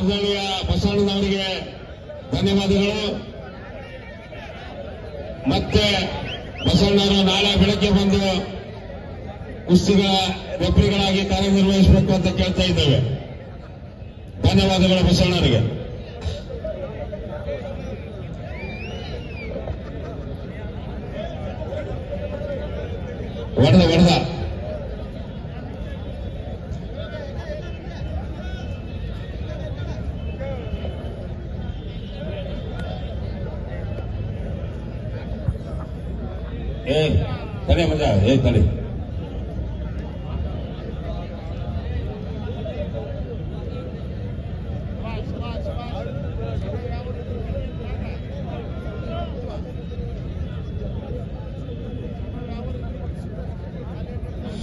ಮಾರ್ದಳ್ಳಿಯ ಬಸವಣ್ಣನವರಿಗೆ ಧನ್ಯವಾದಗಳು. ಮತ್ತೆ ಬಸವಣ್ಣವರು ನಾಳೆ ಬೆಳಗ್ಗೆ ಬಂದು ಕುಸ್ತಿಗಳ ರೆಫ್ರಿಗಳಾಗಿ ಕಾರ್ಯನಿರ್ವಹಿಸಬೇಕು ಅಂತ ಕೇಳ್ತಾ ಇದ್ದೇವೆ. ಧನ್ಯವಾದಗಳು ಬಸವಣ್ಣವರಿಗೆ. ಹೊಡೆದ ತಡೆ ಮಜಾ ತಡೆ.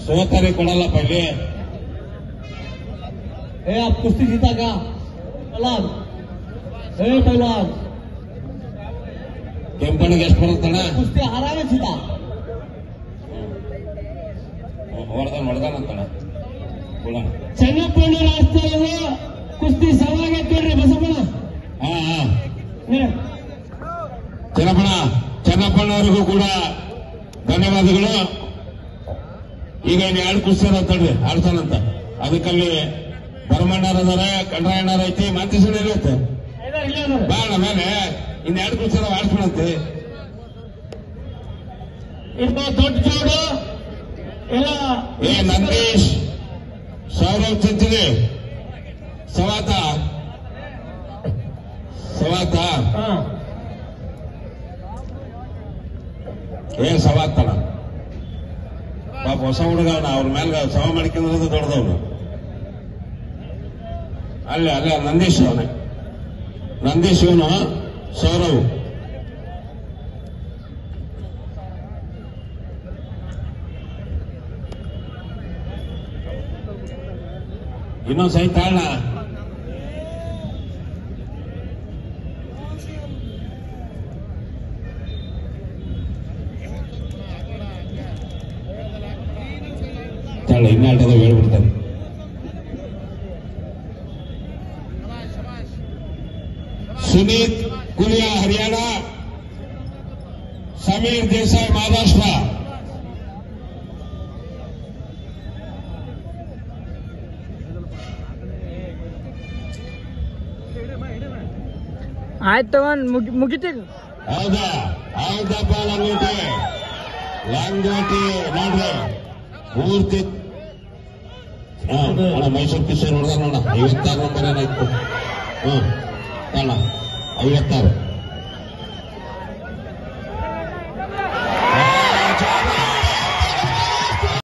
सोतारे कोणाला पहिले आप कुस्ती जीता का पहलवान पहलवान ಕೆಂಪಣ್ಣಿಗೆ ಎಷ್ಟು ಬರುತ್ತಣ್ಣ? ಕುಸ್ತಿ ಆರಾಮೇ ಸೀತಾ ಹೊಡೆದಾನಂತಣ್ಣ. ಚೆನ್ನಪ್ಪಣ್ಣ ರಾಷ್ಟ್ರೀಯ ಕುಸ್ತಿ ಸವಾಗೆ ಕೇಳ್ರಿ ಬಸಪ್ಪಣ್ಣ. ಚೆನ್ನಪ್ಪಣ್ಣವರಿಗೂ ಕೂಡ ಧನ್ಯವಾದಗಳು. ಈಗ ಇನ್ನು 2 ಕುಸ್ತಿ ಅದಾವ್ರಿ ಆಡ್ತಾನಂತ. ಅದಕ್ಕಲ್ಲಿ ಭರಮಣ್ಣರದಾರ, ಕಂಡ್ರಾಯಣ್ಣರ ಐತಿ, ಮಾಂತೇಶಣ್ಣ ಇರುತ್ತೆ ಬಾಳ ಮೇಲೆ ಇನ್ನು 2 ಕುಸ್ತಿ ಅದಾವ ಆಡ್ಸ್ಕೊಳಂತೆ. ದೊಡ್ಡ ಜೋಡು ಎಲ್ಲ ನಂದೀಶ್, ಸೌರವ್ ಚಿಂಚಲಿ, ಸವಾತ ಸವಾತಣ ಪಾಪ ಹೊಸ ಹುಡುಗವನ ಅವ್ರ ಮೇಲೆ ಸವ ಮಾಡ್ಕೊಂಡ್ರದು ದೊಡ್ಡದವನು. ಅಲ್ಲೇ ನಂದೀಶ್ ಅವನೇ, ನಂದೀಶ್ ಇವನು ಸೌರವ್. ಇನ್ನೊಂದು ಸಹಿತ ಅಣ್ಣ ಇನ್ನಲ್ಟದ ಹೇಳ್ಬಿಡ್ತಾರೆ. ಸುನೀತ್ ಗುಲಿಯಾ ಹರಿಯಾಣ, ಸಮೀರ್ ದೇಸಾಯಿ ಮಹಾರಾಷ್ಟ್ರ. ಆಯ್ತು ಮುಗಿತಿ. ಹೌದಪ್ಪ ಲಂಗೋಟಿ ನೋಡ್ರಿ ಪೂರ್ತಿ ಮೈಸೂರು ಕಿಶೋರ್ ನೋಡ್ದ ನೋಡ 56 ನಂಬರ್ ಏನಾಯ್ತು. ಅಣ್ಣ 56